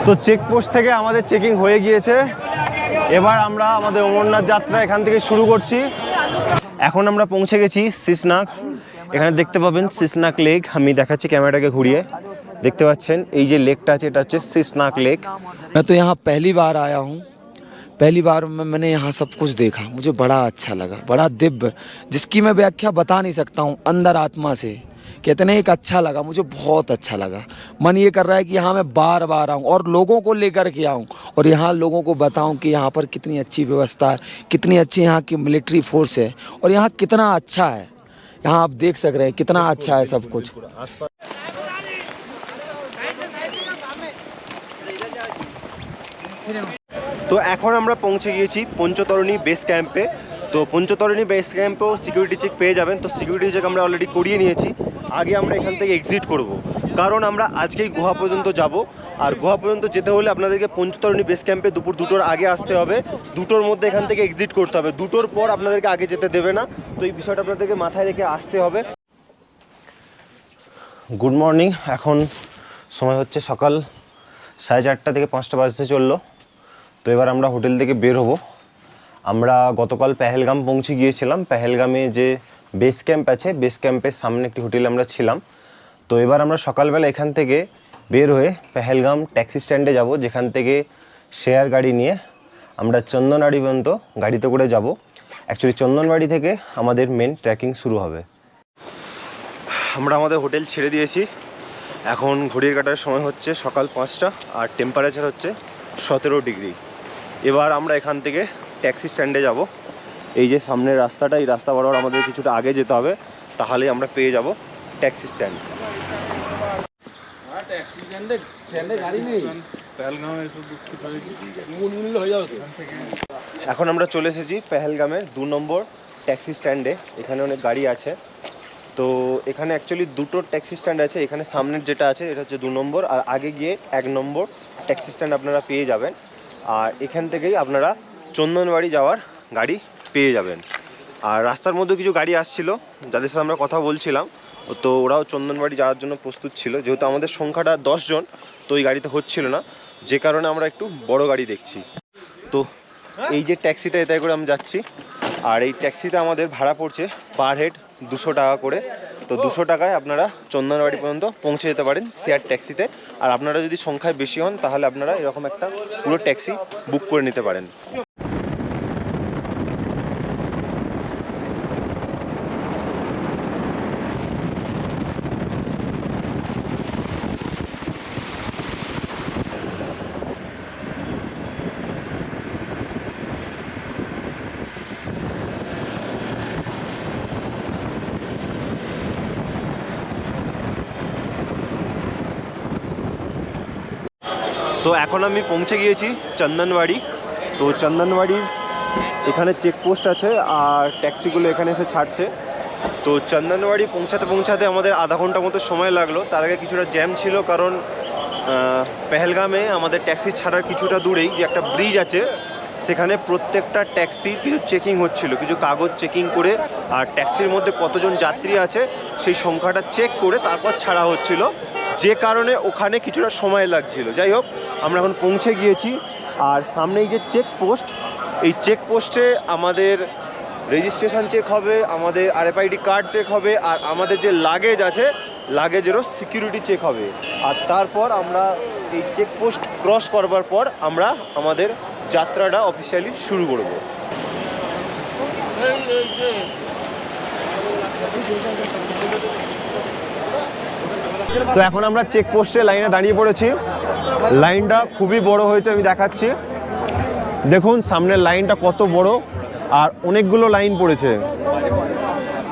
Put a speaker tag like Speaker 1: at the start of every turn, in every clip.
Speaker 1: তো চেকপোস্ট থেকে আমাদের চেকিং হয়ে গিয়েছে। এবার আমরা আমাদের অমরনাথ যাত্রা এখান থেকে শুরু করছি। এখন আমরা পৌঁছে গেছি সিসনাক। এখানে দেখতে পাবেন সিসনাক লেক। আমি দেখাচ্ছি ক্যামেরাটাকে ঘুরিয়ে। দেখতে পাচ্ছেন এই যে লেকটা আছে, এটা হচ্ছে সিসনাক লেক।
Speaker 2: मैं तो यहाँ पहली बार आया हूँ। पहली बार मैंने यहाँ सब कुछ देखा, मुझे बड़ा अच्छा लगा, बड़ा दिव्य, जिसकी मैं व्याख्या बता नहीं सकता हूँ। अंदर आत्मा से कहते हैं एक अच्छा लगा, मुझे बहुत अच्छा लगा। मन ये कर रहा है कि यहाँ मैं बार बार आऊँ और लोगों को लेकर के आऊँ और यहाँ लोगों को बताऊँ कि यहाँ पर कितनी अच्छी व्यवस्था है, कितनी अच्छी यहाँ की मिलिट्री फोर्स है और यहाँ कितना अच्छा है। यहाँ आप देख सक रहे हैं कितना अच्छा है सब कुछ।
Speaker 1: তো এখন আমরা পৌঁছে গিয়েছি পঞ্চতরণী বেস ক্যাম্পে। তো পঞ্চতরণী বেস ক্যাম্পেও সিকিউরিটি চেক পেয়ে যাবেন। তো সিকিউরিটি চেক আমরা অলরেডি করিয়ে নিয়েছি। আগে আমরা এখান থেকে এক্সিট করব, কারণ আমরা আজকেই গুহা পর্যন্ত যাব। আর গুহা পর্যন্ত যেতে হলে আপনাদেরকে পঞ্চতরণী বেস ক্যাম্পে দুপুর 2টোর আগে আসতে হবে। 2টোর মধ্যে এখান থেকে এক্সিট করতে হবে। 2টোর পর আপনাদেরকে আগে যেতে দেবে না। তো এই বিষয়টা আপনাদেরকে মাথায় রেখে আসতে হবে। Good morning. এখন সময় হচ্ছে সকাল 4:30 থেকে 5টা বাজতে চললো। তো এবার আমরা হোটেল থেকে বের হব। আমরা গতকাল পেহেলগাম পৌঁছে গিয়েছিলাম। পেহেলগামে যে বেস ক্যাম্প আছে, বেস ক্যাম্পের সামনে একটি হোটেলে আমরা ছিলাম। তো এবার আমরা সকালবেলা এখান থেকে বের হয়ে পেহেলগাম ট্যাক্সি স্ট্যান্ডে যাব, যেখান থেকে শেয়ার গাড়ি নিয়ে আমরা চন্দনবাড়ি পর্যন্ত গাড়িতে করে যাব। অ্যাকচুয়ালি চন্দনবাড়ি থেকে আমাদের মেন ট্রেকিং শুরু হবে। আমরা আমাদের হোটেল ছেড়ে দিয়েছি। এখন ঘড়ির কাটার সময় হচ্ছে সকাল 5টা আর টেম্পারেচার হচ্ছে 17 ডিগ্রি। এবার আমরা এখান থেকে ট্যাক্সি স্ট্যান্ডে যাব। এই যে সামনের রাস্তাটা, এই রাস্তা বরাবর আমাদের কিছুটা আগে যেতে হবে, তাহলেই আমরা পেয়ে যাব ট্যাক্সি স্ট্যান্ড। এখন আমরা চলে এসেছি পেহেলগামের 2 নম্বর ট্যাক্সি স্ট্যান্ডে। এখানে অনেক গাড়ি আছে। তো এখানে অ্যাকচুয়ালি 2টো ট্যাক্সি স্ট্যান্ড আছে। এখানে সামনের যেটা আছে এটা হচ্ছে 2 নম্বর, আর আগে গিয়ে 1 নম্বর ট্যাক্সি স্ট্যান্ড আপনারা পেয়ে যাবেন। আর এখান থেকেই আপনারা চন্দনবাড়ি যাওয়ার গাড়ি পেয়ে যাবেন। আর রাস্তার মধ্যে কিছু গাড়ি আসছিল, যাদের সাথে আমরা কথা বলছিলাম। তো ওরাও চন্দনবাড়ি যাওয়ার জন্য প্রস্তুত ছিল। যেহেতু আমাদের সংখ্যাটা 10 জন, তো এই গাড়িতে হচ্ছিল না, যে কারণে আমরা একটু বড় গাড়ি দেখছি। তো এই যে ট্যাক্সিটা, এটাই করে আমি যাচ্ছি। আর এই ট্যাক্সিতে আমাদের ভাড়া পড়ছে পার হেড 200 টাকা করে। তো 200 টাকায় আপনারা চন্দনবাড়ি পর্যন্ত পৌঁছে যেতে পারেন শেয়ার ট্যাক্সিতে। আর আপনারা যদি সংখ্যায় বেশি হন, তাহলে আপনারা এরকম একটা পুরো ট্যাক্সি বুক করে নিতে পারেন। তো এখন আমি পৌঁছে গিয়েছি চন্দনবাড়ি। তো চন্দনবাড়ির এখানে চেকপোস্ট আছে আর ট্যাক্সিগুলো এখানে এসে ছাড়ছে। তো চন্দনবাড়ি পৌঁছাতে আমাদের আধা ঘন্টা মতো সময় লাগলো। তার আগে কিছুটা জ্যাম ছিল, কারণ পেহেলগামে আমাদের ট্যাক্সি ছাড়ার কিছুটা দূরেই যে একটা ব্রিজ আছে, সেখানে প্রত্যেকটা ট্যাক্সির কিছু চেকিং হচ্ছিল, কিছু কাগজ চেকিং করে আর ট্যাক্সির মধ্যে কতজন যাত্রী আছে সেই সংখ্যাটা চেক করে তারপর ছাড়া হচ্ছিল, যে কারণে ওখানে কিছুটা সময় লাগছিল। যাই হোক, আমরা এখন পৌঁছে গিয়েছি। আর সামনেই যে চেকপোস্ট, এই চেকপোস্টে আমাদের রেজিস্ট্রেশন চেক হবে, আমাদের RFID কার্ড চেক হবে, আর আমাদের যে লাগেজ আছে লাগেজেরও সিকিউরিটি চেক হবে। আর তারপর আমরা এই চেকপোস্ট ক্রস করবার পর আমরা আমাদের যাত্রাটা অফিসিয়ালি শুরু করব। তো এখন আমরা চেকপোস্টে লাইনে দাঁড়িয়ে পড়েছি। লাইনটা খুবই বড় হয়েছে, আমি দেখাচ্ছি। দেখুন সামনের লাইনটা কত বড়, আর অনেকগুলো লাইন পড়েছে।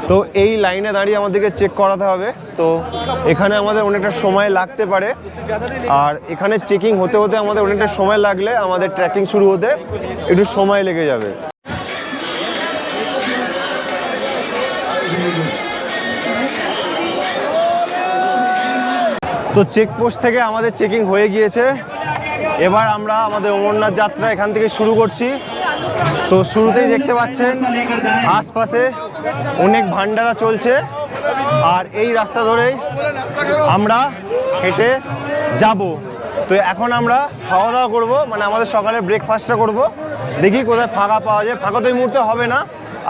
Speaker 1: তো এই লাইনে দাঁড়িয়ে আমাদেরকে চেক করাতে হবে। তো এখানে আমাদের অনেকটা সময় লাগতে পারে, আর এখানে চেকিং হতে হতে আমাদের অনেকটা সময় লাগলে আমাদের ট্রেকিং শুরু হতে একটু সময় লেগে যাবে। তো চেকপোস্ট থেকে আমাদের চেকিং হয়ে গিয়েছে। এবার আমরা আমাদের অমরনাথ যাত্রা এখান থেকে শুরু করছি। তো শুরুতেই দেখতে পাচ্ছেন আশপাশে অনেক ভান্ডারা চলছে, আর এই রাস্তা ধরেই আমরা হেঁটে যাব। তো এখন আমরা খাওয়া দাওয়া করবো, মানে আমাদের সকালে ব্রেকফাস্টটা করব। দেখি কোথায় ফাঁকা পাওয়া যায়। ফাঁকা তো এই মুহূর্তে হবে না,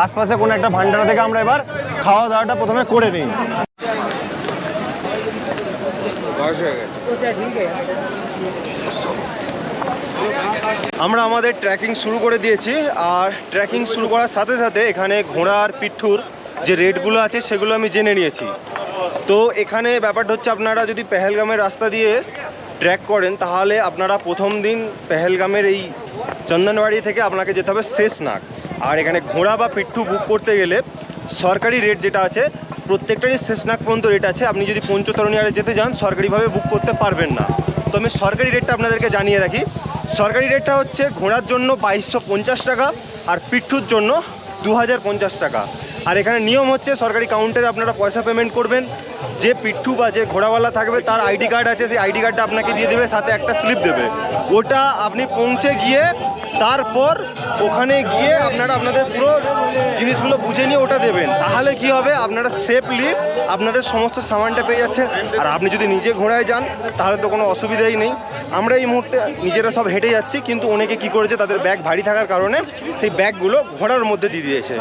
Speaker 1: আশপাশে কোনো একটা ভান্ডারা থেকে আমরা এবার খাওয়া দাওয়াটা প্রথমে করে নিই। আমরা আমাদের ট্রেকিং শুরু করে দিয়েছি, আর ট্রেকিং শুরু করার সাথে সাথে এখানে ঘোড়া আর পিঠুর যে রেটগুলো আছে সেগুলো আমি জেনে নিয়েছি। তো এখানে ব্যাপারটা হচ্ছে, আপনারা যদি পেহেলগামের রাস্তা দিয়ে ট্রেক করেন তাহলে আপনারা প্রথম দিন পেহেলগামের এই চন্দনবাড়ি থেকে আপনাকে যেতে হবে শেষনাগ। আর এখানে ঘোড়া বা পিঠু বুক করতে গেলে সরকারি রেট যেটা আছে, প্রত্যেকটারই শেষনাগ পর্যন্ত রেট আছে। আপনি যদি পঞ্চতরণী আরে যেতে যান সরকারিভাবে বুক করতে পারবেন না। তো আমি সরকারি রেটটা আপনাদেরকে জানিয়ে রাখি। সরকারি রেটটা হচ্ছে ঘোড়ার জন্য 2250 টাকা আর পিঠুর জন্য 2050 টাকা। আর এখানে নিয়ম হচ্ছে, সরকারি কাউন্টারে আপনারা পয়সা পেমেন্ট করবেন, যে পিঠু বা যে ঘোড়াওয়ালা থাকবে তার আইডি কার্ড আছে, সেই আইডি কার্ডটা আপনাকে দিয়ে দেবে, সাথে একটা স্লিপ দেবে। ওটা আপনি পৌঁছে গিয়ে তারপর ওখানে গিয়ে আপনারা আপনাদের পুরো জিনিসগুলো বুঝে নিয়ে ওটা দেবেন। তাহলে কি হবে, আপনারা সেফলি আপনাদের সমস্ত সামানটা পেয়ে যাচ্ছেন। আর আপনি যদি নিজে ঘোড়ায় যান তাহলে তো কোনো অসুবিধাই নেই। আমরা এই মুহূর্তে নিজেরা সব হেঁটে যাচ্ছি, কিন্তু অনেকে কি করেছে, তাদের ব্যাগ ভারী থাকার কারণে সেই ব্যাগগুলো ঘোড়ার মধ্যে দিয়ে দিয়েছে।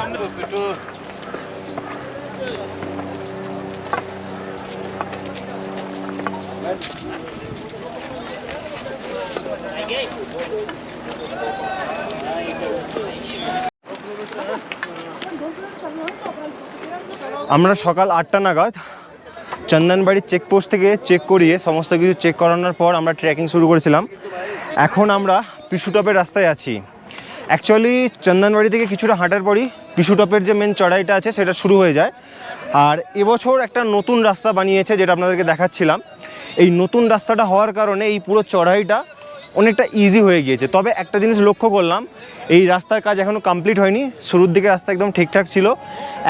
Speaker 1: আমরা সকাল 8টা নাগাদ চন্দনবাড়ির চেকপোস্ট থেকে চেক করিয়ে সমস্ত কিছু চেক করানোর পর আমরা ট্রেকিং শুরু করেছিলাম। এখন আমরা পিসুটপের রাস্তায় আছি। অ্যাকচুয়ালি চন্দনবাড়ি থেকে কিছুটা হাঁটার পরই পিসুটপের যে মেন চড়াইটা আছে সেটা শুরু হয়ে যায়। আর এবছর একটা নতুন রাস্তা বানিয়েছে, যেটা আপনাদেরকে দেখাচ্ছিলাম। এই নতুন রাস্তাটা হওয়ার কারণে এই পুরো চড়াইটা অনেকটা ইজি হয়ে গিয়েছে। তবে একটা জিনিস লক্ষ্য করলাম, এই রাস্তার কাজ এখনও কমপ্লিট হয়নি। শুরুর দিকে রাস্তা একদম ঠিকঠাক ছিল,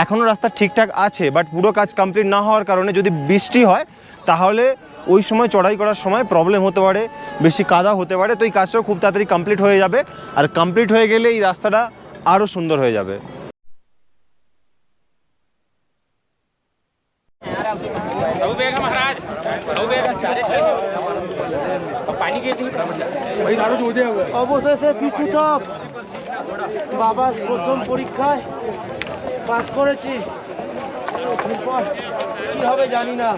Speaker 1: এখনও রাস্তা ঠিকঠাক আছে, বাট পুরো কাজ কমপ্লিট না হওয়ার কারণে যদি বৃষ্টি হয় তাহলে ওই সময় চড়াই করার সময় প্রবলেম হতে পারে, বেশি কাদা হতে পারে। তো এই কাজটাও খুব তাড়াতাড়ি কমপ্লিট হয়ে যাবে, আর কমপ্লিট হয়ে গেলে এই রাস্তাটা আরও সুন্দর হয়ে যাবে।
Speaker 3: অবশেষে পিসুটপ বাবা প্রথম পরীক্ষায় পাস করেছি। এরপর কি হবে জানি না।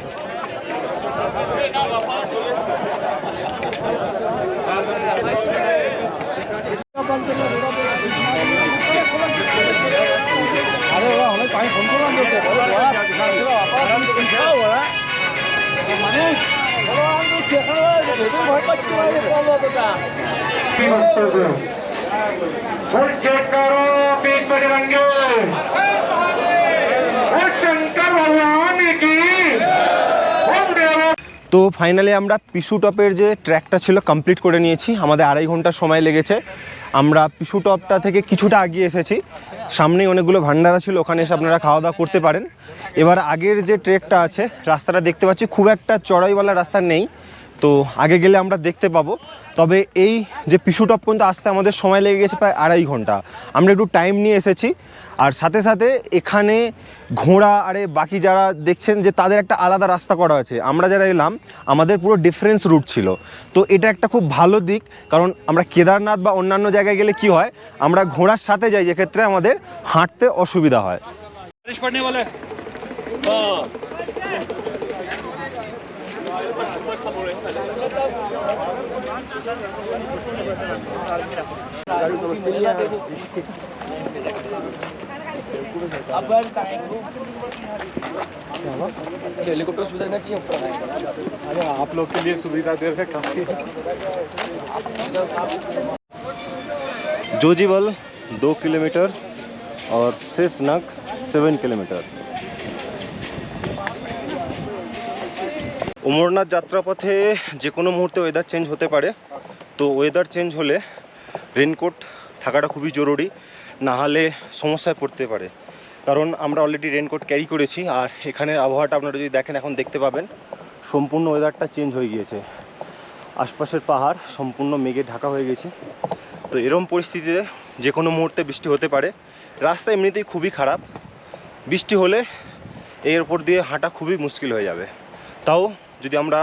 Speaker 3: আরে ওরা অনেক পানি ফোন করলাম মানুষ ভয় পাচ্ছি।
Speaker 1: তো ফাইনালি আমরা পিসুটপের যে ট্র্যাকটা ছিল কমপ্লিট করে নিয়েছি। আমাদের 2.5 ঘন্টা সময় লেগেছে। আমরা পিসুটপটা থেকে কিছুটা আগিয়ে এসেছি, সামনেই অনেকগুলো ভান্ডারা ছিল, ওখানে এসে আপনারা খাওয়া দাওয়া করতে পারেন। এবার আগের যে ট্রেকটা আছে, রাস্তাটা দেখতে পাচ্ছি খুব একটা চড়াইওয়ালা রাস্তা নেই, তো আগে গেলে আমরা দেখতে পাবো। তবে এই যে পিসুটপ পর্যন্ত আসতে আমাদের সময় লেগে গেছে প্রায় 2.5 ঘন্টা। আমরা একটু টাইম নিয়ে এসেছি, আর সাথে সাথে এখানে ঘোড়া আরে বাকি যারা দেখছেন যে তাদের একটা আলাদা রাস্তা করা আছে। আমরা যারা এলাম আমাদের পুরো ডিফারেন্স রুট ছিল। তো এটা একটা খুব ভালো দিক, কারণ আমরা কেদারনাথ বা অন্যান্য জায়গায় গেলে কি হয়, আমরা ঘোড়ার সাথে যাই, যেক্ষেত্রে আমাদের হাঁটতে অসুবিধা হয়।
Speaker 3: हेलीकॉप्टर सुविधा नहीं चाहिए ऊपर।
Speaker 4: अरे आप लोग के लिए सुविधा दे रहे काफी।
Speaker 1: जोजीबल 2 किलोमीटर और शेषनाग 7 किलोमीटर। অমরনাথ যাত্রাপথে যে কোনো মুহূর্তে ওয়েদার চেঞ্জ হতে পারে, তো ওয়েদার চেঞ্জ হলে রেনকোট থাকাটা খুবই জরুরি, না হলে সমস্যায় পড়তে পারে। কারণ আমরা অলরেডি রেনকোট ক্যারি করেছি, আর এখানের আবহাওয়াটা আপনারা যদি দেখেন এখন দেখতে পাবেন সম্পূর্ণ ওয়েদারটা চেঞ্জ হয়ে গিয়েছে। আশপাশের পাহাড় সম্পূর্ণ মেঘে ঢাকা হয়ে গেছে। তো এরকম পরিস্থিতিতে যে কোনো মুহূর্তে বৃষ্টি হতে পারে। রাস্তা এমনিতেই খুবই খারাপ, বৃষ্টি হলে এর উপর দিয়ে হাঁটা খুবই মুশকিল হয়ে যাবে। তাও যদি আমরা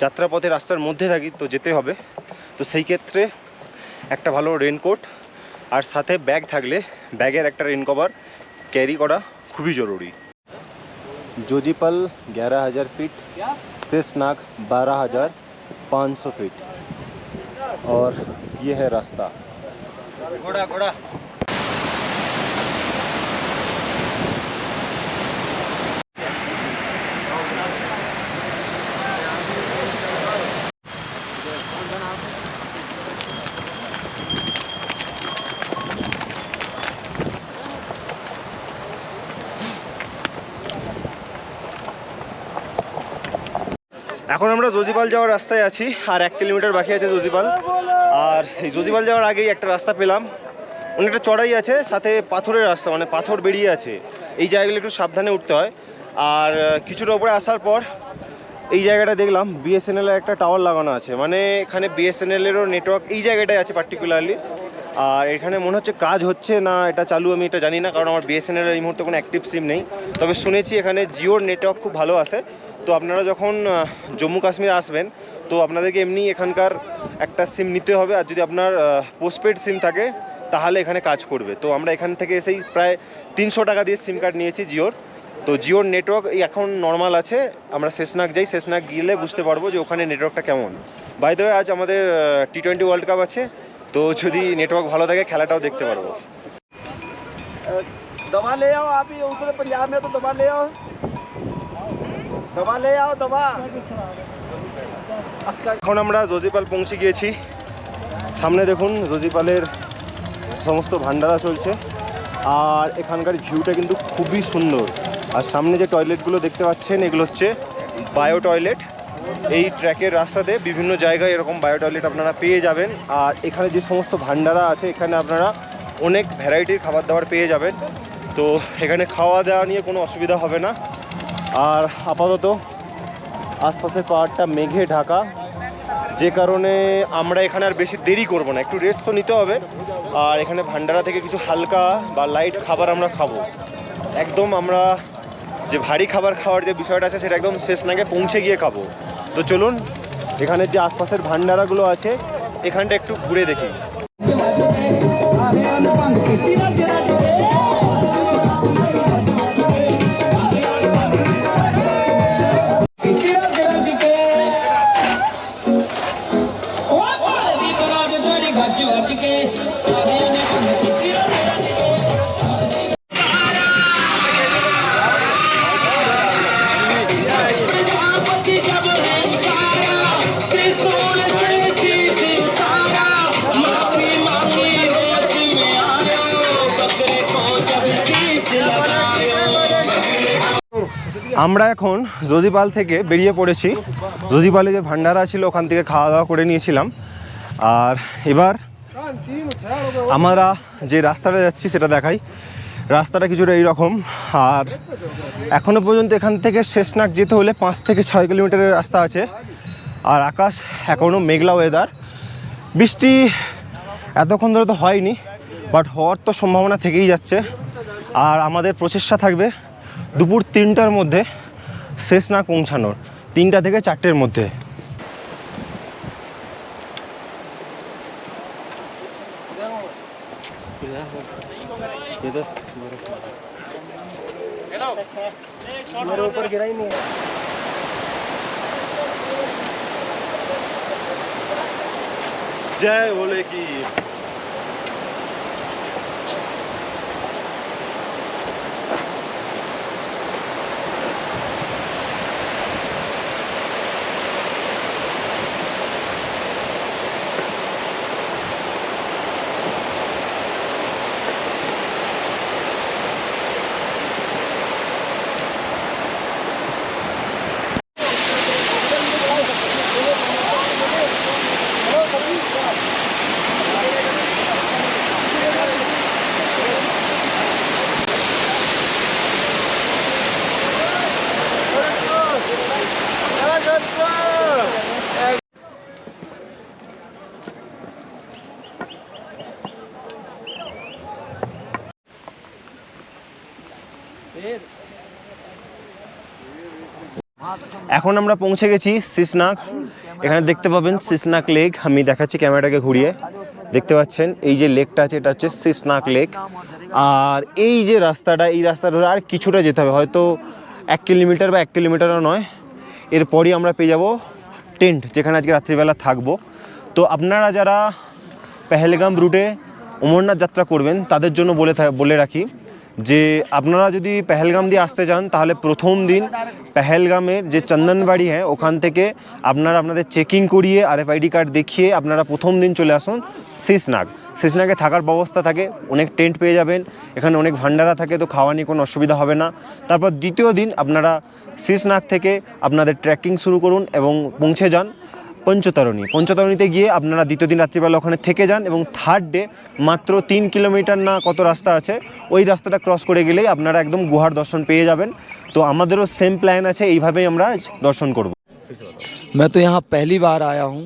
Speaker 1: যাত্রাপথে রাস্তার মধ্যে থাকি তো যেতে হবে, তো সেই ক্ষেত্রে একটা ভালো রেনকোট আর সাথে ব্যাগ থাকলে ব্যাগের একটা রেন কভার ক্যারি করা খুবই জরুরি। जोजीपल 11,000 फीट, शेषनाग 12,500 फीट और ये है रास्ता।
Speaker 3: घोड़ा घोड़ा
Speaker 1: এখন আমরা যোজিপাল যাওয়ার রাস্তায় আছি, আর 1 কিলোমিটার বাকি আছে যোজিপাল। আর এই যোজিপাল যাওয়ার আগেই একটা রাস্তা পেলাম, অনেকটা চড়াই আছে, সাথে পাথরের রাস্তা, মানে পাথর বেরিয়ে আছে। এই জায়গাগুলো একটু সাবধানে উঠতে হয়। আর কিছুটা উপরে আসার পর এই জায়গাটা দেখলাম বিএসএনএল এর একটা টাওয়ার লাগানো আছে, মানে এখানে বিএসএনএলেরও নেটওয়ার্ক এই জায়গাটায় আছে পার্টিকুলারলি। আর এখানে মনে হচ্ছে কাজ হচ্ছে না এটা চালু, আমি এটা জানি না, কারণ আমার বিএসএনএল এই মুহূর্তে কোনো অ্যাক্টিভ সিম নেই। তবে শুনেছি এখানে জিওর নেটওয়ার্ক খুব ভালো আছে। তো আপনারা যখন জম্মু কাশ্মীর আসবেন তো আপনাদেরকে এমনি এখানকার একটা সিম নিতে হবে, আর যদি আপনার পোস্টপেড সিম থাকে তাহলে এখানে কাজ করবে। তো আমরা এখান থেকে এসেই প্রায় 300 টাকা দিয়ে সিম কার্ড নিয়েছি জিওর। তো জিওর নেটওয়ার্ক এখন নর্মাল আছে। আমরা শেষনাগ যাই, শেষনাগ গেলে বুঝতে পারবো যে ওখানে নেটওয়ার্কটা কেমন। বাই দ্য ওয়ে আজ আমাদের T20 ওয়ার্ল্ড কাপ আছে, তো যদি নেটওয়ার্ক ভালো থাকে খেলাটাও দেখতে পারবো।
Speaker 3: दवा ले आओ आप ही ऊपर पंजाब में, तो दवा ले आओ, दवा ले आओ दवा।
Speaker 1: এখন আমরা যোজিপাল পৌঁছে গিয়েছি। সামনে দেখুন যোজিপালের সমস্ত ভান্ডারা চলছে, আর এখানকার ভিউটা কিন্তু খুবই সুন্দর। আর সামনে যে টয়লেটগুলো দেখতে পাচ্ছেন এগুলো হচ্ছে বায়ো টয়লেট। এই ট্র্যাকের রাস্তাতে বিভিন্ন জায়গায় এরকম বায়ো টয়লেট আপনারা পেয়ে যাবেন। আর এখানে যে সমস্ত ভান্ডারা আছে এখানে আপনারা অনেক ভ্যারাইটির খাবার দাবার পেয়ে যাবেন। তো এখানে খাওয়া দাওয়া নিয়ে কোনো অসুবিধা হবে না। আর আপাতত আশপাশের পাহাড়টা মেঘে ঢাকা, যে কারণে আমরা এখানে আর বেশি দেরি করব না, একটু রেস্ট তো নিতে হবে। আর এখানে ভান্ডারা থেকে কিছু হালকা বা লাইট খাবার আমরা খাবো। একদম আমরা যে ভারী খাবার খাওয়ার যে বিষয়টা আছে সেটা একদম শেষনাগে পৌঁছে গিয়ে খাবো। তো চলুন এখানে যে আশপাশের ভান্ডারাগুলো আছে এখানটা একটু ঘুরে দেখি। আমরা এখন যোজিপাল থেকে বেরিয়ে পড়েছি। যোজিপালে যে ভান্ডারা ছিল ওখান থেকে খাওয়া দাওয়া করে নিয়েছিলাম। আর এবার আমরা যে রাস্তাটা যাচ্ছি সেটা দেখাই। রাস্তাটা কিছুটা এইরকম। আর এখনও পর্যন্ত এখান থেকে শেষনাগ যেতে হলে 5 থেকে 6 কিলোমিটারের রাস্তা আছে। আর আকাশ এখনও মেঘলা ওয়েদার, বৃষ্টি এতক্ষণ ধরে তো হয়নি, বাট হওয়ার তো সম্ভাবনা থেকেই যাচ্ছে। আর আমাদের প্রচেষ্টা থাকবে দুপুর 3টার মধ্যে শেষনাগ পৌঁছানোর, 3টা থেকে 4টের মধ্যে।
Speaker 3: मेरे ऊपर गिरा ही नहीं है।
Speaker 1: जय बोले की। এখন আমরা পৌঁছে গেছি শেষনাগ। এখানে দেখতে পাবেন সিসনাক লেক। আমি দেখাচ্ছি ক্যামেরাটাকে ঘুরিয়ে, দেখতে পাচ্ছেন এই যে লেকটা আছে এটা হচ্ছে সিসনাক লেক। আর এই যে রাস্তাটা, এই রাস্তা ধরে আর কিছুটা যেতে হবে, হয়তো 1 কিলোমিটার বা 1 কিলোমিটারও নয়, এরপরই আমরা পেয়ে যাব টেন্ট, যেখানে আজকে রাত্রিবেলা থাকবো। তো আপনারা যারা পেহেলগাম রুটে অমরনাথ যাত্রা করবেন তাদের জন্য বলে রাখি যে আপনারা যদি পেহেলগাম দিয়ে আসতে চান তাহলে প্রথম দিন পেহেলগামের যে চন্দনবাড়ি হ্যাঁ ওখান থেকে আপনারা আপনাদের চেকিং করিয়ে RFID কার্ড দেখিয়ে আপনারা প্রথম দিন চলে আসুন সিসনাগে থাকার ব্যবস্থা থাকে, অনেক টেন্ট পেয়ে যাবেন, এখানে অনেক ভান্ডারা থাকে, তো খাওয়া নিয়ে কোনো অসুবিধা হবে না। তারপর দ্বিতীয় দিন আপনারা সিসনাগ থেকে আপনাদের ট্রেকিং শুরু করুন এবং পৌঁছে যান পঞ্চতরণীতে গিয়ে আপনারা দ্বিতীয় দিন রাত্রিবেলা ওখানে থেকে যান এবং থার্ড ডে মাত্র 3 কিলোমিটার না কত রাস্তা আছে ওই রাস্তাটা ক্রস করে গেলেই আপনারা একদম গুহার দর্শন পেয়ে যাবেন। তো আমাদেরও সেম প্ল্যান আছে, এইভাবেই আমরা দর্শন করব।
Speaker 2: मैं तो यहाँ पहली बार आया हूँ।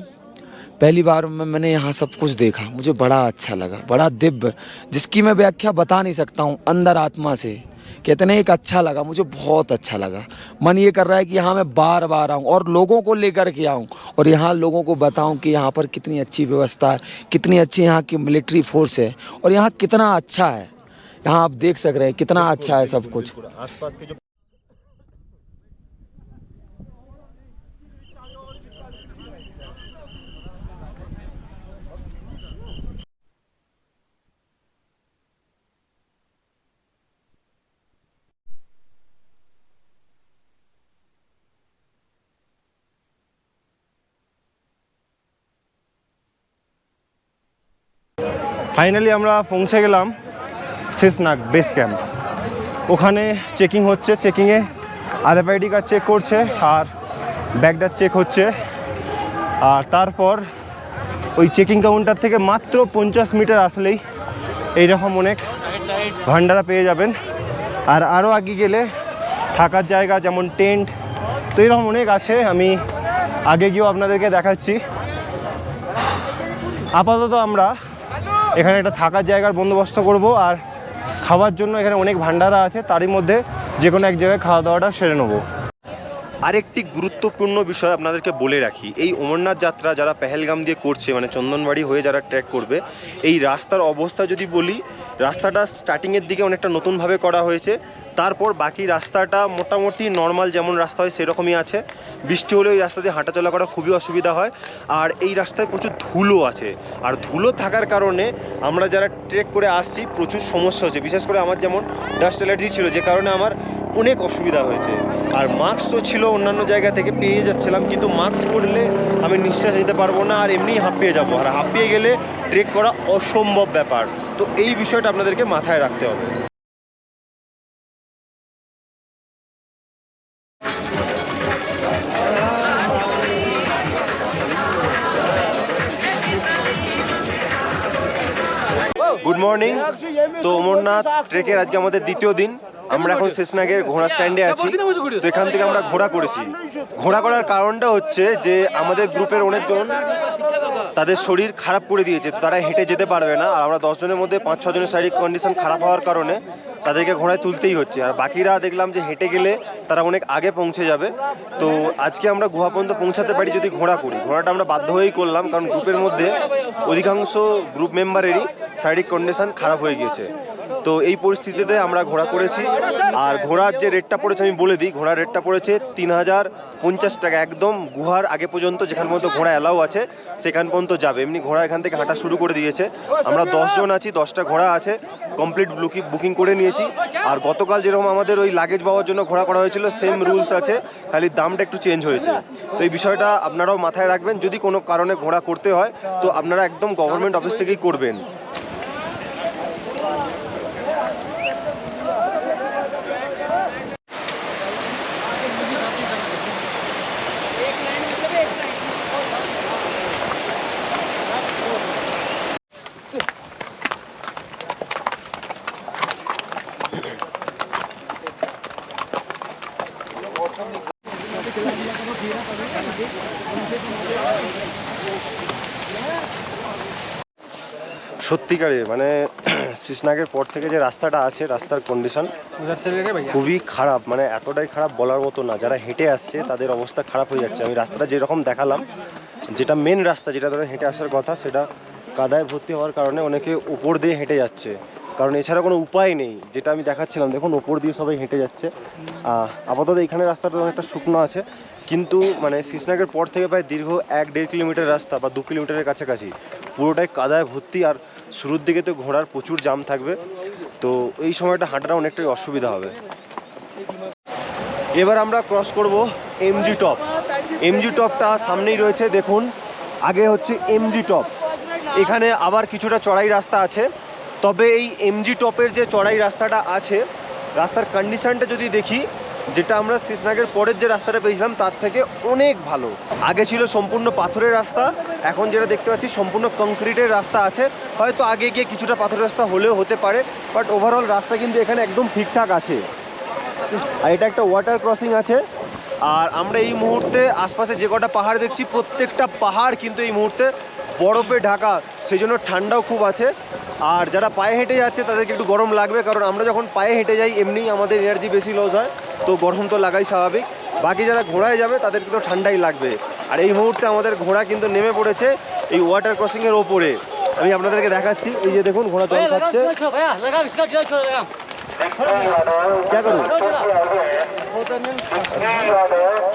Speaker 2: पहली बार मैंने यहाँ सब कुछ देखा, मुझे बड़ा अच्छा लगा, बड़ा दिव्य, जिसकी मैं व्याख्या बता नहीं सकता हूँ। अंदर आत्मा से कहते हैं एक अच्छा लगा, मुझे बहुत अच्छा लगा। मन ये कर रहा है कि यहाँ मैं बार बार आऊँ और लोगों को लेकर के आऊँ और यहाँ लोगों को बताऊँ कि यहाँ पर कितनी अच्छी व्यवस्था है, कितनी अच्छी यहाँ की मिलिट्री फोर्स है और यहाँ कितना अच्छा है। यहाँ आप देख सक रहे हैं कितना अच्छा है सब कुछ।
Speaker 1: ফাইনালি আমরা পৌঁছে গেলাম সিসনাগ বেস ক্যাম্প। ওখানে চেকিং হচ্ছে, চেকিংয়ে RFID কার্ড চেক করছে আর ব্যাগটা চেক হচ্ছে। আর তারপর ওই চেকিং কাউন্টার থেকে মাত্র 50 মিটার আসলেই এইরকম অনেক ভান্ডারা পেয়ে যাবেন। আর আরও আগে গেলে থাকার জায়গা যেমন টেন্ট, তো এরকম অনেক আছে, আমি আগে গিয়েও আপনাদেরকে দেখাচ্ছি। আপাতত আমরা এখানে একটা থাকার জায়গার বন্দোবস্ত করব আর খাওয়ার জন্য এখানে অনেক ভান্ডারা আছে, তারই মধ্যে যে কোনো এক জায়গায় খাওয়া দাওয়াটা সেরে নেবো। আরেকটি গুরুত্বপূর্ণ বিষয় আপনাদেরকে বলে রাখি, এই অমরনাথ যাত্রা যারা পেহেলগাম দিয়ে করছে মানে চন্দনবাড়ি হয়ে যারা ট্রেক করবে, এই রাস্তার অবস্থা যদি বলি, রাস্তাটা স্টার্টিংয়ের দিকে অনেকটা নতুনভাবে করা হয়েছে, তারপর বাকি রাস্তাটা মোটামুটি নর্মাল যেমন রাস্তা হয় সেরকমই আছে। বৃষ্টি হলে এই রাস্তা দিয়ে হাঁটাচলা করা খুবই অসুবিধা হয়। আর এই রাস্তায় প্রচুর ধুলো আছে, আর ধুলো থাকার কারণে আমরা যারা ট্রেক করে আসছি প্রচুর সমস্যা হচ্ছে। বিশেষ করে আমার যেমন ডাস্ট অ্যালার্জি ছিল, যে কারণে আমার অনেক অসুবিধা হয়েছে। আর মাস্ক তো ছিল অন্যান্য জায়গা থেকে পেয়ে যাচ্ছিলাম, কিন্তু মাস্ক পরলে আমি নিঃশ্বাস নিতে পারবো না আর এমনিই হাঁপিয়ে যাবো, আর হাঁপিয়ে গেলে ট্রেক করা অসম্ভব ব্যাপার। তো এই বিষয়টা আপনাদেরকে মাথায় রাখতে হবে। Good morning. তো অমরনাথ ট্রেকের আজকে আমাদের দ্বিতীয় দিন। আমরা এখন শেষনাগের ঘোড়া স্ট্যান্ডে আছি। তো এখান থেকে আমরা ঘোড়া করেছি। ঘোড়া করার কারণটা হচ্ছে যে আমাদের গ্রুপের অনেকজন তাদের শরীর খারাপ করে দিয়েছে, তো তারা হেঁটে যেতে পারবে না। আর আমরা 10 জনের মধ্যে 5-6 জনের শারীরিক কন্ডিশন খারাপ হওয়ার কারণে তাদেরকে ঘোড়ায় তুলতেই হচ্ছে। আর বাকিরা দেখলাম যে হেঁটে গেলে তারা অনেক আগে পৌঁছে যাবে। তো আজকে আমরা গুহা পর্যন্ত পৌঁছাতে পারি যদি ঘোড়া করি। ঘোড়াটা আমরা বাধ্য হয়েই করলাম, কারণ গ্রুপের মধ্যে অধিকাংশ গ্রুপ মেম্বারেরই শারীরিক কন্ডিশন খারাপ হয়ে গিয়েছে। তো এই পরিস্থিতিতে আমরা ঘোড়া করেছি। আর ঘোড়ার যে রেটটা পড়েছে আমি বলে দিই, ঘোড়ার রেটটা পড়েছে 3050 টাকা। একদম গুহার আগে পর্যন্ত, যেখান পর্যন্ত ঘোড়া অ্যালাউ আছে সেখান পর্যন্ত যাবে। এমনি ঘোড়া এখান থেকে হাঁটা শুরু করে দিয়েছে। আমরা 10 জন আছি, 10টা ঘোড়া আছে, কমপ্লিট বুকিং করে নিয়েছি। আর গতকাল যেরকম আমাদের ওই লাগেজ পাওয়ার জন্য ঘোড়া করা হয়েছিল, সেম রুলস আছে, খালি দামটা একটু চেঞ্জ হয়েছে। তো এই বিষয়টা আপনারাও মাথায় রাখবেন, যদি কোনো কারণে ঘোড়া করতে হয় তো আপনারা একদম গভর্নমেন্ট অফিস থেকেই করবেন। সত্যিকারে মানে শেষনাগের পর থেকে যে রাস্তাটা আছে, রাস্তার কন্ডিশন খুবই খারাপ, মানে এতটাই খারাপ বলার মতো না। যারা হেঁটে আসছে তাদের অবস্থা খারাপ হয়ে যাচ্ছে। আমি রাস্তাটা যেরকম দেখালাম যেটা মেন রাস্তা, যেটা ধরে হেঁটে আসার কথা, সেটা কাদায় ভর্তি হওয়ার কারণে অনেকে উপর দিয়ে হেঁটে যাচ্ছে, কারণ এছাড়া কোনো উপায় নেই। যেটা আমি দেখাচ্ছিলাম, দেখুন ওপর দিয়ে সবাই হেঁটে যাচ্ছে। আপাতত এখানে রাস্তাটা অনেকটা শুকনো আছে, কিন্তু মানে শীষনাগের পর থেকে প্রায় দীর্ঘ 1-1.5 কিলোমিটার রাস্তা বা 2 কিলোমিটারের কাছাকাছি পুরোটাই কাদায় ভর্তি। আর শুরুর দিকে তো ঘোড়ার প্রচুর জাম থাকবে, তো এই সময়টা হাঁটাটা অনেকটাই অসুবিধা হবে। এবার আমরা ক্রস করব এমজি টপ। এমজি টপটা সামনেই রয়েছে, দেখুন আগে হচ্ছে এমজি টপ। এখানে আবার কিছুটা চড়াই রাস্তা আছে, তবে এই এমজি টপের যে চড়াই রাস্তাটা আছে, রাস্তার কন্ডিশনটা যদি দেখি, যেটা আমরা শীষনাগের পরের যে রাস্তাটা পেয়েছিলাম তার থেকে অনেক ভালো। আগে ছিল সম্পূর্ণ পাথরের রাস্তা, এখন যেটা দেখতে পাচ্ছি সম্পূর্ণ কংক্রিটের রাস্তা আছে। হয়তো আগে গিয়ে কিছুটা পাথরের রাস্তা হলেও হতে পারে, বাট ওভারঅল রাস্তা কিন্তু এখানে একদম ঠিকঠাক আছে। আর এটা একটা ওয়াটার ক্রসিং আছে। আর আমরা এই মুহূর্তে আশপাশে যে কটা পাহাড় দেখছি, প্রত্যেকটা পাহাড় কিন্তু এই মুহূর্তে বরফে ঢাকা, সেই জন্য ঠান্ডাও খুব আছে। আর যারা পায়ে হেঁটে যাচ্ছে তাদেরকে একটু গরম লাগবে, কারণ আমরা যখন পায়ে হেঁটে যাই এমনিই আমাদের এনার্জি বেশি লস হয়, তো গরম তো লাগাই স্বাভাবিক। বাকি যারা ঘোড়ায় যাবে তাদেরকে তো ঠান্ডাই লাগবে। আর এই মুহূর্তে আমাদের ঘোড়া কিন্তু নেমে পড়েছে এই ওয়াটার ক্রসিংয়ের ওপরে। আমি আপনাদেরকে দেখাচ্ছি, এই যে দেখুন ঘোড়া জল খাচ্ছে। क्या करूं?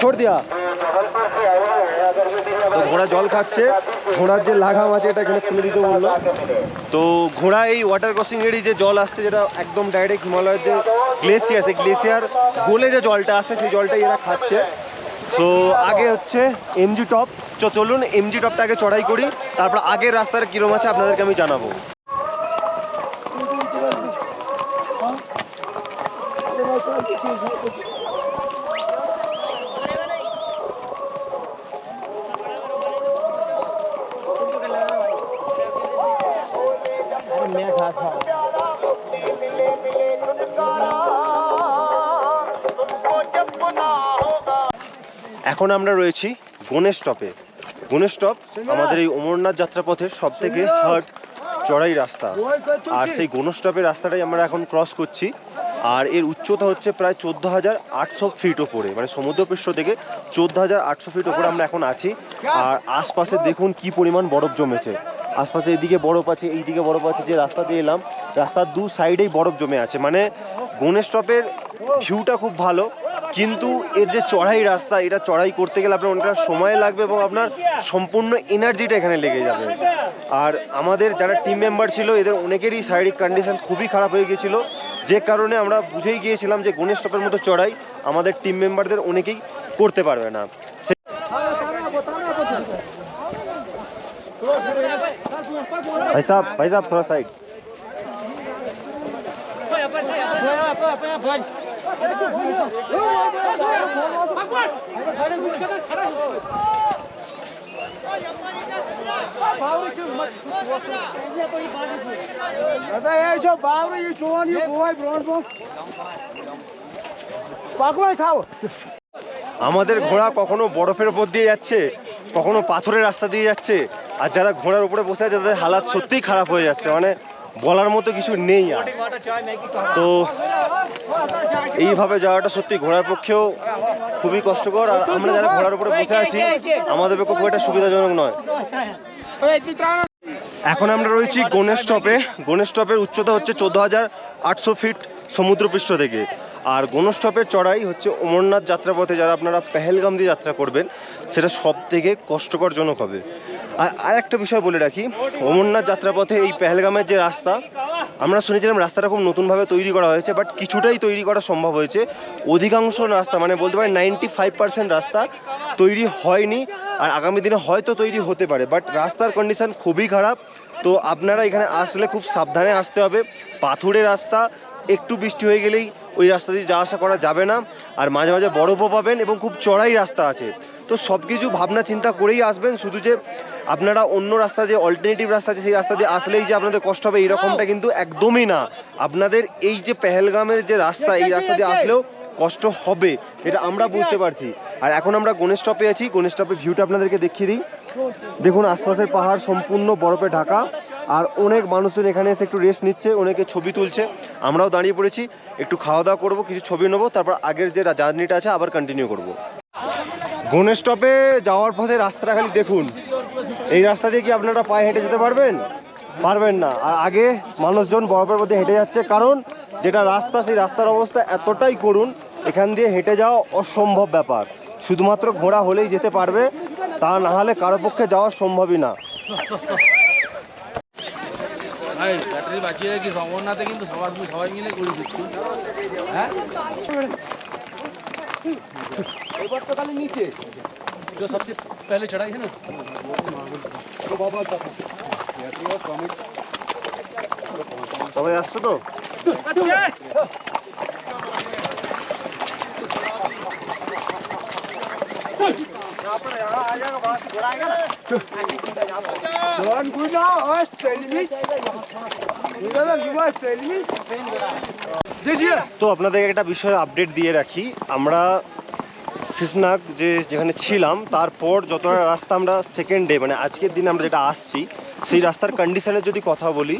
Speaker 1: छोड़ दिया। তো ঘোড়া জল খাচ্ছে, ঘোড়ার যে লাগাম আছে এটা এখানে খুলে দিতে বললো। তো ঘোড়া এই ওয়াটার ক্রসিং এরই যে জল আসছে, যেটা একদম ডাইরেক্ট হিমালয়ের যে গ্লেসিয়ার, সেই গ্লেসিয়ার গলে যে জলটা আসছে সেই জলটাই এরা খাচ্ছে। তো আগে হচ্ছে এমজি টপ, চলুন এমজি টপটা আগে চড়াই করি, তারপর আগের রাস্তার কিরম আছে আপনাদেরকে আমি জানাবো। এখন আমরা রয়েছি গণেশ টপে। গণেশ টপ আমাদের এই অমরনাথ যাত্রাপথের সব থেকে হার্ড চড়াই রাস্তা, আর সেই গণেশ টপের রাস্তাটাই আমরা এখন ক্রস করছি। আর এর উচ্চতা হচ্ছে প্রায় 14,800 ফিট ওপরে, মানে সমুদ্রপৃষ্ঠ থেকে 14,800 ফিট ওপরে আমরা এখন আছি। আর আশপাশে দেখুন কি পরিমাণ বরফ জমেছে। আশপাশে এদিকে বরফ আছে, এইদিকে বরফ আছে। যে রাস্তা দিয়ে এলাম, রাস্তার দু সাইডেই বরফ জমে আছে। মানে গণেশ টপের ভিউটা খুব ভালো, কিন্তু এর যে চড়াই রাস্তা, এটা চড়াই করতে গেলে আপনার অনেকটা সময় লাগবে এবং আপনার সম্পূর্ণ এনার্জিটা এখানে লেগে যাবে। আর আমাদের যারা টিম মেম্বার ছিল, এদের অনেকেরই শারীরিক কন্ডিশন খুবই খারাপ হয়ে গিয়েছিল, যে কারণে আমরা বুঝেই গিয়েছিলাম যে গণেশ টপের মতো চড়াই আমাদের টিম মেম্বারদের অনেকেই করতে পারবে না। ভাই সাহেব থোড়া সাইড। আমাদের ঘোড়া কখনো বরফের উপর দিয়ে যাচ্ছে, কখনো পাথরের রাস্তা দিয়ে যাচ্ছে, আর যারা ঘোড়ার উপরে বসে আছে তাদের হালাত সত্যিই খারাপ হয়ে যাচ্ছে, মানে বলার মতো কিছু নেই। আর তো এইভাবে যাওয়াটা সত্যি ঘোড়ার পক্ষেও খুবই কষ্টকর। আর আমরা যারা ঘোড়ার উপরে বসে আছি আমাদের পক্ষে খুব একটা সুবিধাজনক নয়। এখন আমরা রয়েছি গণেশ টপে। গণেশ টপের উচ্চতা হচ্ছে 14,800 ফিট সমুদ্রপৃষ্ঠ থেকে। আর গণেশ টপের চড়াই হচ্ছে অমরনাথ যাত্রাপথে যারা আপনারা পেহেলগাম দিয়ে যাত্রা করবেন, সেটা সব থেকে কষ্টকরজনক হবে। আর একটা বিষয় বলে রাখি, অমরনাথ যাত্রাপথে এই পেহেলগামের যে রাস্তা, আমরা শুনেছিলাম রাস্তাটা খুব নতুনভাবে তৈরি করা হয়েছে, বাট কিছুটাই তৈরি করা সম্ভব হয়েছে। অধিকাংশ রাস্তা, মানে বলতে পারি 95% রাস্তা তৈরি হয়নি, আর আগামী দিনে হয়তো তৈরি হতে পারে, বাট রাস্তার কন্ডিশন খুবই খারাপ। তো আপনারা এখানে আসলে খুব সাবধানে আসতে হবে। পাথুরে রাস্তা, একটু বৃষ্টি হয়ে গেলেই ওই রাস্তা দিয়ে যাওয়া আসা করা যাবে না, আর মাঝে মাঝে বরফও পাবেন এবং খুব চড়াই রাস্তা আছে। তো সব কিছু ভাবনা চিন্তা করেই আসবেন। শুধু যে আপনারা অন্য রাস্তা, যে অল্টারনেটিভ রাস্তা আছে সেই রাস্তা দিয়ে আসলেই যে আপনাদের কষ্ট হবে এইরকমটা কিন্তু একদমই না। আপনাদের এই যে পেহেলগামের যে রাস্তা, এই রাস্তা দিয়ে আসলেও কষ্ট হবে, এটা আমরা বুঝতে পারছি। আর এখন আমরা গণেশ টপে আছি। গণেশ টপের ভিউটা আপনাদেরকে দেখিয়ে দিই। দেখুন আশপাশের পাহাড় সম্পূর্ণ বরফে ঢাকা, আর অনেক মানুষজন এখানে এসে একটু রেস্ট নিচ্ছে, অনেকে ছবি তুলছে। আমরাও দাঁড়িয়ে পড়েছি, একটু খাওয়া দাওয়া করবো, কিছু ছবি নেবো, তারপর আগের যে জার্নিটা আছে আবার কন্টিনিউ করব। গণেশ টপে যাওয়ার পথে রাস্তাটা খালি দেখুন, এই রাস্তা দিয়ে কি আপনারা পায়ে হেঁটে যেতে পারবেন? পারবেন না। আর আগে মানুষজন বরফের মধ্যে হেঁটে যাচ্ছে, কারণ যেটা রাস্তা, সেই রাস্তার অবস্থা এতটাই করুণ, এখান দিয়ে হেঁটে যাওয়া অসম্ভব ব্যাপার। শুধুমাত্র ঘোড়া হলেই যেতে পারবে, তা না হলে কারো পক্ষে যাওয়া সম্ভবই না।
Speaker 5: ব্যাটারি বাঁচিয়ে রাখি সমরনাথে, কিন্তু সবাই মিলে করে দিচ্ছি। হ্যাঁ
Speaker 2: এবার তো খালি নিচে
Speaker 5: जो सबसे पहले चढ़ाई है ना,
Speaker 1: সবাই আসছো তো? তো আপনাদের একটা বিষয়ে আপডেট দিয়ে রাখি, আমরা শেষনাগ যেখানে ছিলাম তারপর যতটা রাস্তা আমরা সেকেন্ড ডে মানে আজকের দিনে আমরা যেটা আসছি, সেই রাস্তার কন্ডিশনের যদি কথা বলি,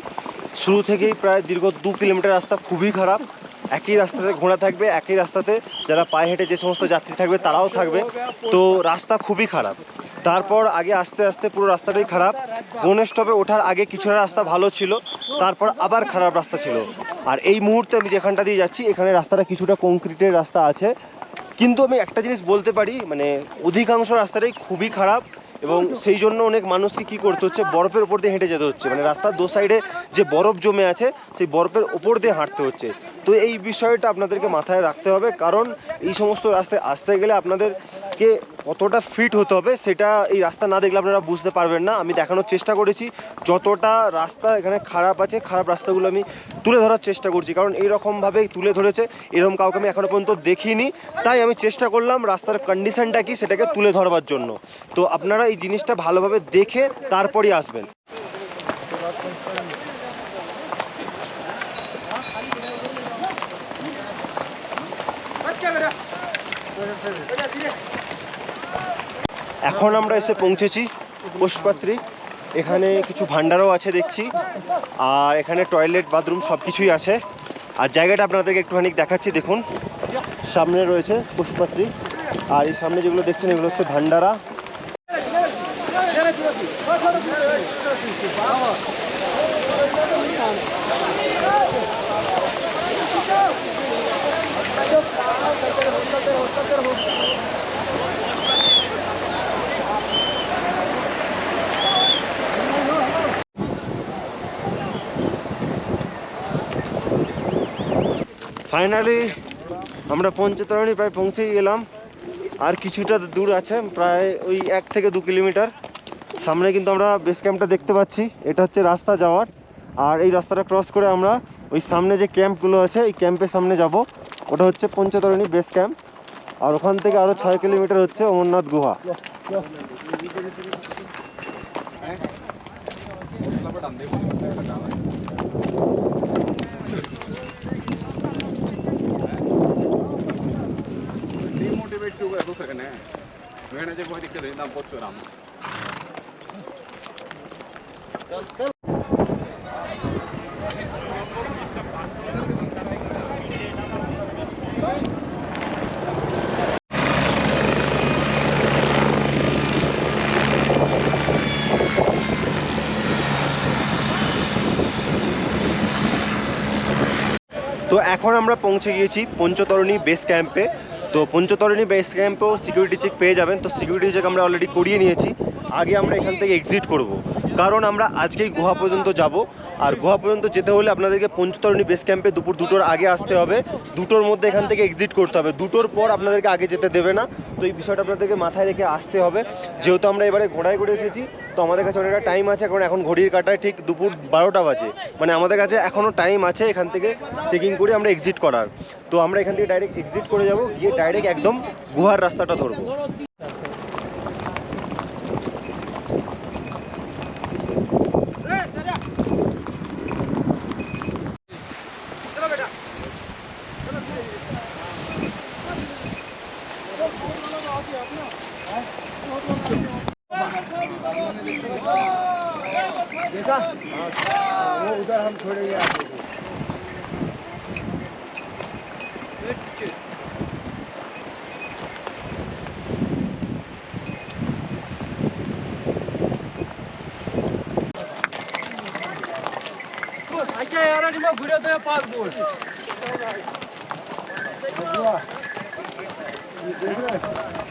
Speaker 1: শুরু থেকেই প্রায় দীর্ঘ 2 কিলোমিটার রাস্তা খুবই খারাপ। একই রাস্তাতে ঘোড়া থাকবে, একই রাস্তাতে যারা পায়ে হেঁটে যে সমস্ত যাত্রী থাকবে তারাও থাকবে, তো রাস্তা খুবই খারাপ। তারপর আগে আস্তে আস্তে পুরো রাস্তাটাই খারাপ। বোন স্টপে ওঠার আগে কিছুটা রাস্তা ভালো ছিল, তারপর আবার খারাপ রাস্তা ছিল। আর এই মুহূর্তে আমি যেখানটা দিয়ে যাচ্ছি, এখানে রাস্তাটা কিছুটা কংক্রিটের রাস্তা আছে, কিন্তু আমি একটা জিনিস বলতে পারি, মানে অধিকাংশ রাস্তাটাই খুবই খারাপ, এবং সেই জন্য অনেক মানুষকে কী করতে হচ্ছে, বরফের ওপর দিয়ে হেঁটে যেতে হচ্ছে। মানে রাস্তার দু সাইডে যে বরফ জমে আছে, সেই বরফের ওপর দিয়ে হাঁটতে হচ্ছে। তো এই বিষয়টা আপনাদেরকে মাথায় রাখতে হবে, কারণ এই সমস্ত রাস্তায় আসতে গেলে আপনাদেরকে কতটা ফিট হতে হবে সেটা এই রাস্তা না দেখলে আপনারা বুঝতে পারবেন না। আমি দেখানোর চেষ্টা করেছি, যতটা রাস্তা এখানে খারাপ আছে, খারাপ রাস্তাগুলো আমি তুলে ধরার চেষ্টা করছি, কারণ এইরকমভাবেই তুলে ধরেছে এরকম কাউকে আমি এখনও পর্যন্ত দেখিনি। তাই আমি চেষ্টা করলাম রাস্তার কন্ডিশনটা কি সেটাকে তুলে ধরবার জন্য। তো আপনারা এই জিনিসটা ভালোভাবে দেখে তারপরই আসবেন। এখন আমরা এসে পৌঁছেছি পুষ্পাত্রী। এখানে কিছু ভান্ডারও আছে দেখছি, আর এখানে টয়লেট বাথরুম সব কিছুই আছে। আর জায়গাটা আপনাদেরকে একটুখানি দেখাচ্ছি, দেখুন সামনে রয়েছে পুষ্পাত্রী, আর এই সামনে যেগুলো দেখছেন এগুলো হচ্ছে ভান্ডারা। ফাইনালি আমরা পঞ্চতরণী প্রায় পৌঁছেই গেলাম। আর কিছুটা দূর আছে, প্রায় ওই 1 থেকে 2 কিলোমিটার। সামনে কিন্তু আমরা বেস ক্যাম্পটা দেখতে পাচ্ছি, এটা হচ্ছে রাস্তা যাওয়ার। আর এই রাস্তাটা ক্রস করে আমরা ওই সামনে যে ক্যাম্পগুলো আছে, এই ক্যাম্পের সামনে যাব, ওটা হচ্ছে পঞ্চতরণী বেস ক্যাম্প। আর ওখান থেকে আরও 6 কিলোমিটার হচ্ছে অমরনাথ গুহা। তো এখন আমরা পৌঁছে গিয়েছি পঞ্চতরণী বেস ক্যাম্পে। তো পঞ্চতরণী বেস ক্যাম্পেও সিকিউরিটি চেক পেয়ে যাবেন। তো সিকিউরিটি চেক আমরা অলরেডি করিয়ে নিয়েছি। আগে আমরা এখান থেকে এক্সিট করব, কারণ আমরা আজকেই গুহা পর্যন্ত যাব। আর গুহা পর্যন্ত যেতে হলে আপনাদেরকে পঞ্চতরণী বেস ক্যাম্পে দুপুর 2টোর আগে আসতে হবে। 2টোর মধ্যে এখান থেকে এক্সিট করতে হবে, 2টোর পর আপনাদেরকে আগে যেতে দেবে না। তো এই বিষয়টা আপনাদেরকে মাথায় রেখে আসতে হবে। যেহেতু আমরা এবারে ঘোড়ায় করে এসেছি, তো আমাদের কাছে অনেকটা টাইম আছে, কারণ এখন ঘড়ির কাঁটায় ঠিক দুপুর 12টা বাজে। মানে আমাদের কাছে এখনও টাইম আছে এখান থেকে চেকিং করে আমরা এক্সিট করার। তো আমরা এখান থেকে ডাইরেক্ট এক্সিট করে যাব, গিয়ে ডাইরেক্ট একদম গুহার রাস্তাটা ধরবো। देखा वो उधर हम छोड़े
Speaker 3: अच्छा यार निमा घुरे तो पासपोर्ट
Speaker 4: ये देख रहे हैं?